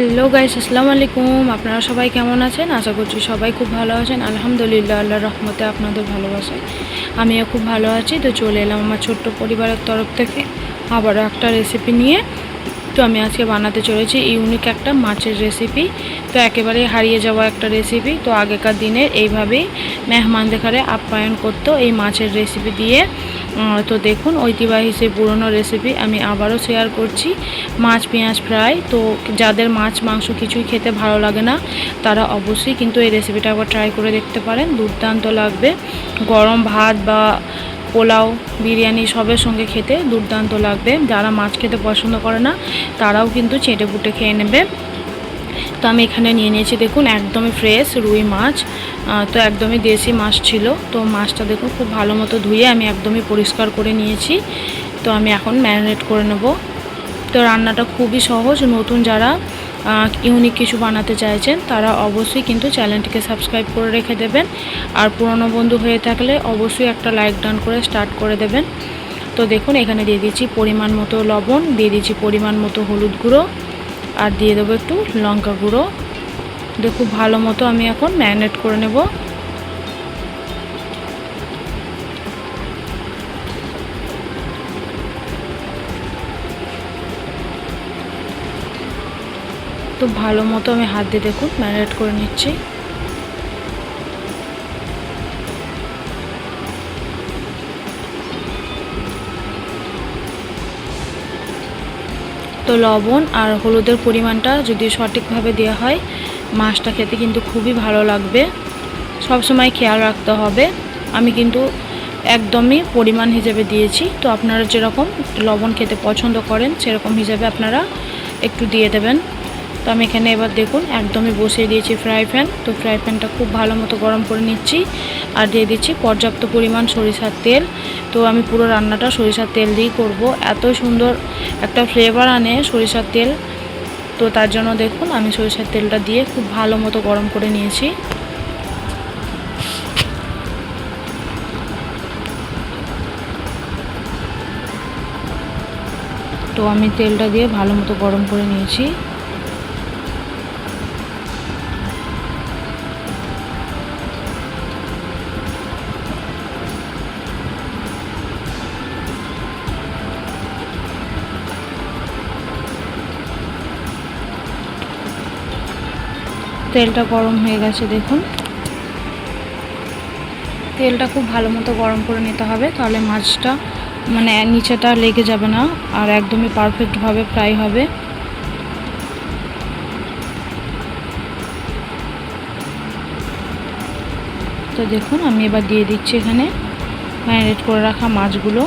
Hello guys, আসসালামু আলাইকুম। আপনারা সবাই কেমন আছেন? আশা করছি সবাই খুব ভালো আছেন। আলহামদুলিল্লাহ, আল্লাহর রহমতে আপনাদের ভালোবাসায় আমিও খুব ভালো আছি। তো চলে এলাম আমার ছোট্ট পরিবারের তরফ থেকে আবারও একটা রেসিপি নিয়ে। তো আমি আজকে বানাতে চলেছি ইউনিক একটা মাছের রেসিপি। তো একেবারে হারিয়ে যাওয়া একটা রেসিপি। তো আগেকার দিনের এইভাবেই মেহমানদের ঘরে আপ্যায়ন করতো এই মাছের রেসিপি দিয়ে। তো দেখুন, ঐতিহ্যবাহী সেই পুরনো রেসিপি আমি আবারও শেয়ার করছি, মাছ পেঁয়াজ ফ্রাই। তো যাদের মাছ মাংস কিছুই খেতে ভালো লাগে না তারা অবশ্যই কিন্তু এই রেসিপিটা একবার ট্রাই করে দেখতে পারেন। দুর্দান্ত লাগবে, গরম ভাত বা পোলাও বিরিয়ানি সবের সঙ্গে খেতে দুর্দান্ত লাগবে। যারা মাছ খেতে পছন্দ করে না তারাও কিন্তু চেটে পুটে খেয়ে নেবে। তো আমি এখানে নিয়ে নিয়েছি, দেখুন একদমই ফ্রেশ রুই মাছ। তো একদমই দেশি মাছ ছিল। তো মাছটা দেখুন খুব ভালো মতো ধুয়ে আমি একদমই পরিষ্কার করে নিয়েছি। তো আমি এখন ম্যারিনেট করে নেব। তো রান্নাটা খুবই সহজ। নতুন যারা ইউনিক কিছু বানাতে চাইছেন তারা অবশ্যই কিন্তু চ্যানেলটিকে সাবস্ক্রাইব করে রেখে দেবেন। আর পুরনো বন্ধু হয়ে থাকলে অবশ্যই একটা লাইক ডান করে স্টার্ট করে দেবেন। তো দেখুন এখানে দিয়ে দিচ্ছি পরিমাণ মতো লবণ, দিয়ে দিচ্ছি পরিমাণ মতো হলুদ গুঁড়ো, আর দিয়ে দেবো একটু লঙ্কা গুঁড়ো। খুব ভালো মতো আমি এখন ম্যারিনেট করে নেব। তো ভালো মতো আমি হাত দিয়ে দেখুন ম্যারিনেট করে নিচ্ছি। তো লবণ আর হলুদের পরিমাণটা যদি সঠিকভাবে দেওয়া হয় মাছটা খেতে কিন্তু খুবই ভালো লাগবে। সব সময় খেয়াল রাখতে হবে। আমি কিন্তু একদমই পরিমাণ হিসেবে দিয়েছি। তো আপনারা যেরকম লবণ খেতে পছন্দ করেন সেরকম হিসাবে আপনারা একটু দিয়ে দেবেন। তো আমি এখানে এবার দেখুন একদমই বসিয়ে দিয়েছি ফ্রাই প্যান। তো ফ্রাই প্যানটা খুব ভালো মতো গরম করে নিচ্ছি আর দিয়ে দিচ্ছি পর্যাপ্ত পরিমাণ সরিষার তেল। তো আমি পুরো রান্নাটা সরিষার তেল দিয়েই করব। এত সুন্দর একটা ফ্লেভার আনে সরিষার তেল। তো তার জন্য দেখুন আমি সরিষার তেলটা দিয়ে খুব ভালো মতো গরম করে নিয়েছি। তো আমি তেলটা দিয়ে ভালো মতো গরম করে নিয়েছি। তেলটা গরম হয়ে গেছে, দেখুন তেলটা খুব ভালো মতো গরম করে নিতে হবে, তাহলে মাছটা মানে নিচেটা লেগে যাবে না আর একদমই পারফেক্টভাবে ফ্রাই হবে। তো দেখুন আমি এবার দিয়ে দিচ্ছি এখানে ম্যারিনেট করে রাখা মাছগুলো।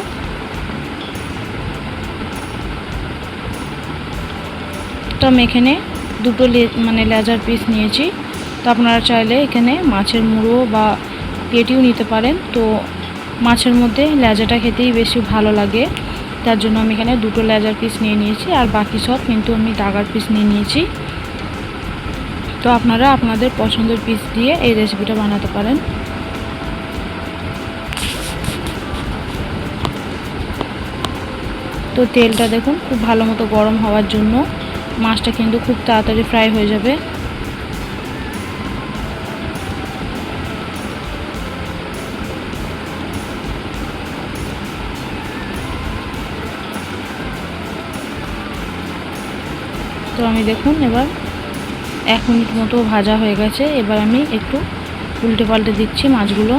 তো আমি এখানে দুটো লেজার পিস নিয়েছি। তো আপনারা চাইলে এখানে মাছের মুড়ো বা পেটিও নিতে পারেন। তো মাছের মধ্যে লেজাটা খেতেই বেশি ভালো লাগে, তার জন্য আমি এখানে দুটো লেজার পিস নিয়ে নিয়েছি আর বাকি সব কিন্তু আমি ডাগার পিস নিয়ে নিয়েছি। তো আপনারা আপনাদের পছন্দের পিস দিয়ে এই রেসিপিটা বানাতে পারেন। তো তেলটা দেখুন খুব ভালো মতো গরম হওয়ার জন্য মাছটা কিন্তু খুব তাড়াতাড়ি ফ্রাই হয়ে যাবে। তো আমি দেখুন এবার 1 মিনিট মতো ভাজা হয়ে গেছে। এবার আমি একটু উল্টে পাল্টে দিচ্ছি মাছগুলো।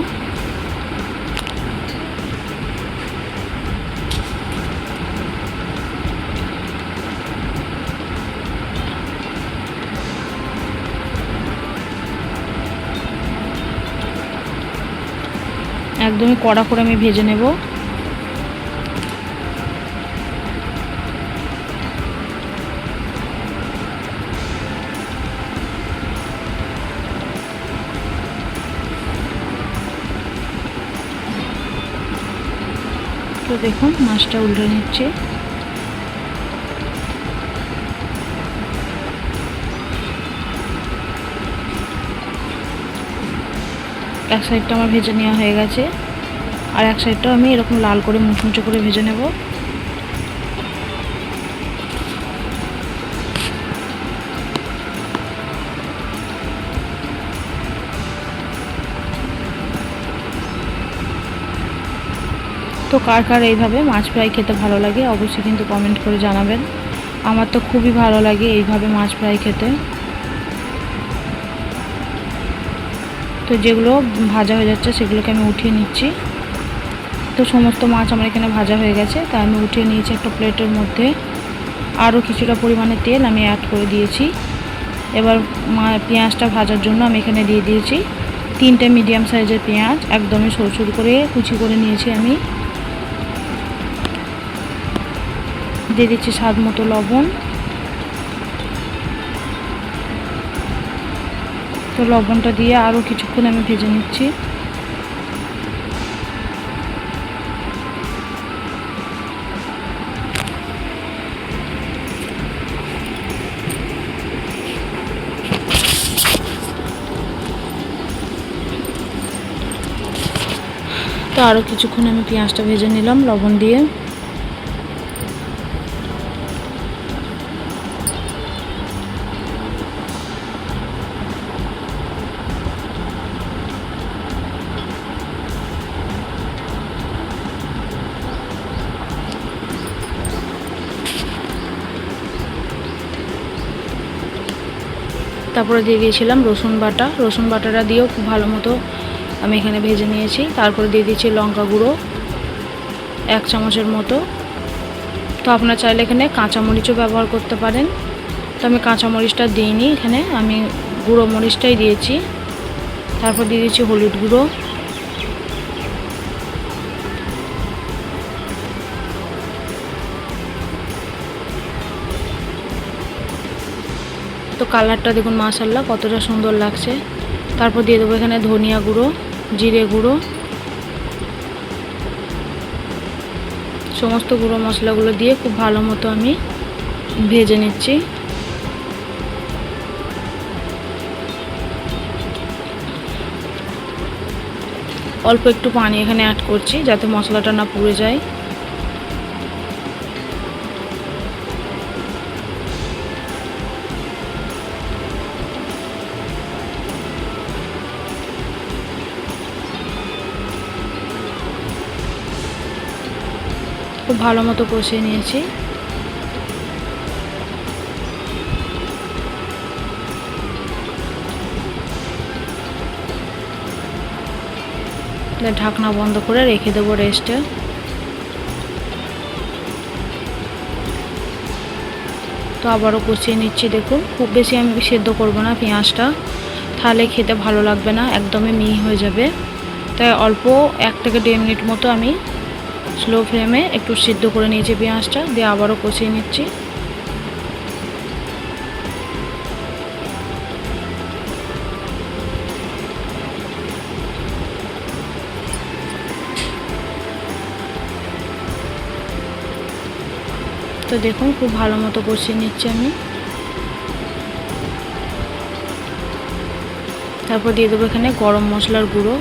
একদমই কড়া করে আমি ভেজে নেব। তো দেখুন মাছটা উল্টে নিচ্ছে। এক সাইডটা আমার ভেজে নেওয়া হয়ে গেছে আর এক সাইডটাও আমি এরকম লাল করে মুচমুচে করে ভেজে নেব। তো কার কার এইভাবে মাছ ফ্রাই খেতে ভালো লাগে অবশ্যই কিন্তু কমেন্ট করে জানাবেন। আমার তো খুবই ভালো লাগে এইভাবে মাছ ফ্রাই খেতে। তো যেগুলো ভাজা হয়ে যাচ্ছে সেগুলোকে আমি উঠিয়ে নিচ্ছি। তো সমস্ত মাছ আমার এখানে ভাজা হয়ে গেছে, তাই আমি উঠিয়ে নিয়েছি একটা প্লেটের মধ্যে। আরও কিছুটা পরিমাণে তেল আমি অ্যাড করে দিয়েছি। এবার পেঁয়াজটা ভাজার জন্য আমি এখানে দিয়ে দিয়েছি 3টে মিডিয়াম সাইজের পেঁয়াজ, একদমই সরু সরু করে কুচি করে নিয়েছি আমি। দিয়ে দিচ্ছি স্বাদ মতো লবণ। তো লবণটা দিয়ে আরও কিছুক্ষণ আমি ভেজে নিচ্ছি। তো আরও কিছুক্ষণ আমি পেঁয়াজটা ভেজে নিলাম লবণ দিয়ে। তারপরে দিয়ে দিয়েছিলাম রসুন বাটা। রসুন বাটাটা দিয়েও খুব ভালো মতো আমি এখানে ভেজে নিয়েছি। তারপরে দিয়ে দিচ্ছি লঙ্কা গুঁড়ো 1 চামচের মতো। তো আপনারা চাইলে এখানে কাঁচামরিচও ব্যবহার করতে পারেন, তো আমি কাঁচামরিচটা দিইনি, এখানে আমি গুঁড়ো মরিচটাই দিয়েছি। তারপর দিয়ে দিচ্ছি হলুদ গুঁড়ো, তো কালারটা দেখুন মাশাআল্লাহ কতটা সুন্দর লাগছে। তারপর দিয়ে দেবো এখানে ধনিয়া গুঁড়ো, জিরে গুঁড়ো, সমস্ত গুঁড়ো মশলাগুলো দিয়ে খুব ভালো মতো আমি ভেজে নিচ্ছি। অল্প একটু পানি এখানে অ্যাড করছি যাতে মশলাটা না পুড়ে যায়। খুব ভালো মতো কষিয়ে নিয়েছি। ঢাকনা বন্ধ করে রেখে দেবো রেস্টে। তো আবারও কষিয়ে নিচ্ছি। দেখুন খুব বেশি আমি সেদ্ধ করব না পেঁয়াজটা, তাহলে খেতে ভালো লাগবে না, একদমই মিহি হয়ে যাবে। তাই অল্প 1 থেকে 1.5 মিনিট মতো আমি স্লো ফ্লেমে একটু সিদ্ধ করে নিয়েছি পেঁয়াজটা, দিয়ে আবারও কষিয়ে নিচ্ছি। তো দেখুন খুব ভালো মতো কষিয়ে নিচ্ছি আমি। তারপর দিয়ে দেবো এখানে গরম মশলার গুঁড়ো,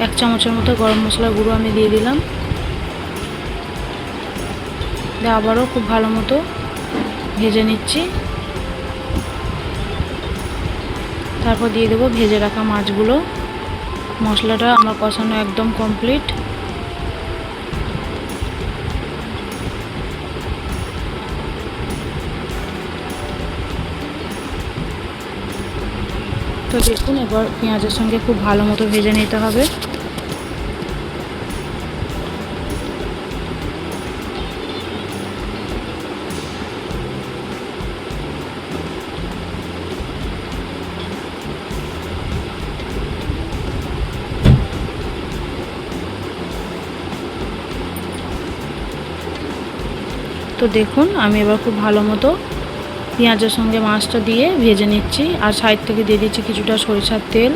1 চামচের মতো গরম মশলার গুঁড়ো আমি দিয়ে দিলাম। দিয়ে আবারও খুব ভালো মতো ভেজে নিচ্ছি। তারপর দিয়ে দেবো ভেজে রাখা মাছগুলো। মশলাটা আমার কষানো একদম কমপ্লিট। তো দেখুন এবার পেঁয়াজের সঙ্গে খুব ভালো মতো ভেজে নিতে হবে। তো দেখুন আমি এবার খুব ভালো মতো পেঁয়াজের সঙ্গে মাছটা দিয়ে ভেজে নিচ্ছি, আর সাইড থেকে দিয়ে দিচ্ছি কিছুটা সরিষার তেল।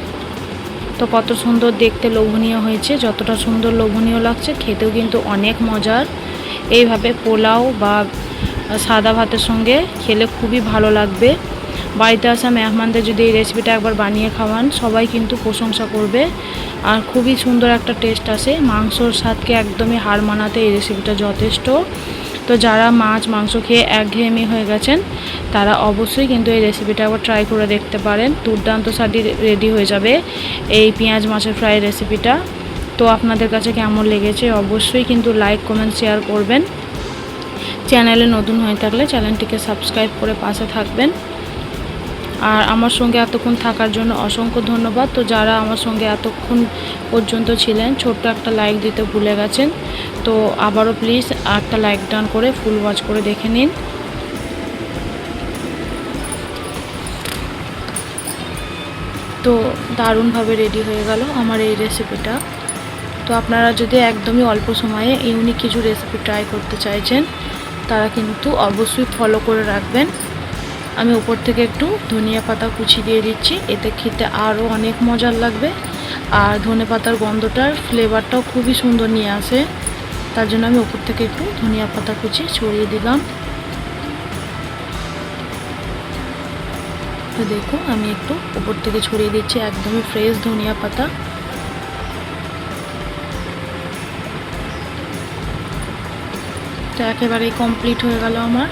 তো কত সুন্দর দেখতে লোভনীয় হয়েছে, যতটা সুন্দর লোভনীয় লাগছে খেতেও কিন্তু অনেক মজার। এইভাবে পোলাও বা সাদা ভাতের সঙ্গে খেলে খুবই ভালো লাগবে। বাড়িতে আসা মেহমানদের যদি এই রেসিপিটা একবার বানিয়ে খাওয়ান সবাই কিন্তু প্রশংসা করবে, আর খুবই সুন্দর একটা টেস্ট আসে। মাংসর স্বাদকে একদমই হার মানাতে এই রেসিপিটা যথেষ্ট। তো যারা মাছ মাংস খেয়ে একঘেয়েমি হয়ে গেছেন তারা অবশ্যই কিন্তু এই রেসিপিটা একবার ট্রাই করে দেখতে পারেন। দুর্দান্ত স্বাদে রেডি হয়ে যাবে এই পেঁয়াজ মাছের ফ্রাই রেসিপিটা। তো আপনাদের কাছে কেমন লেগেছে অবশ্যই কিন্তু লাইক কমেন্ট শেয়ার করবেন। চ্যানেলে নতুন হয়ে থাকলে চ্যানেলটিকে সাবস্ক্রাইব করে পাশে থাকবেন। আর আমার সঙ্গে এতক্ষণ থাকার জন্য অসংখ্য ধন্যবাদ। তো যারা আমার সঙ্গে এতক্ষণ পর্যন্ত ছিলেন, ছোট্ট একটা লাইক দিতে ভুলে গেছেন, তো আবারও প্লিজ একটা লাইক ডান করে ফুল ওয়াচ করে দেখে নিন। তো দারুণভাবে রেডি হয়ে গেল আমার এই রেসিপিটা। তো আপনারা যদি একদমই অল্প সময়ে ইউনিক কিছু রেসিপি ট্রাই করতে চাইছেন, তারা কিন্তু অবশ্যই ফলো করে রাখবেন। আমি উপর থেকে একটু ধনিয়া পাতা কুচি দিয়ে দিচ্ছি, এতে খেতে আরও অনেক মজার লাগবে। আর ধনে পাতার গন্ধটার ফ্লেভারটাও খুবই সুন্দর নিয়ে আসে, তার জন্য আমি উপর থেকে একটু ধনিয়া পাতা কুচি ছড়িয়ে দিলাম। তো দেখো আমি একটু উপর থেকে ছড়িয়ে দিচ্ছি একদমই ফ্রেশ ধনিয়া পাতা। তো একেবারেই কমপ্লিট হয়ে গেল আমার।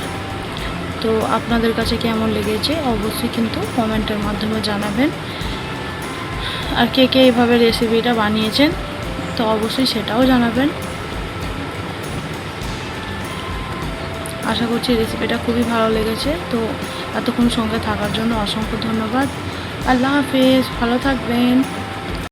তো আপনাদের কাছে কেমন লেগেছে অবশ্যই কিন্তু কমেন্টের মাধ্যমে জানাবেন। আর কে কে এইভাবে রেসিপিটা বানিয়েছেন তো অবশ্যই সেটাও জানাবেন। আশা করছি রেসিপিটা খুবই ভালো লেগেছে। তো এতক্ষণ সঙ্গে থাকার জন্য অসংখ্য ধন্যবাদ। আল্লাহ হাফেজ, ভালো থাকবেন।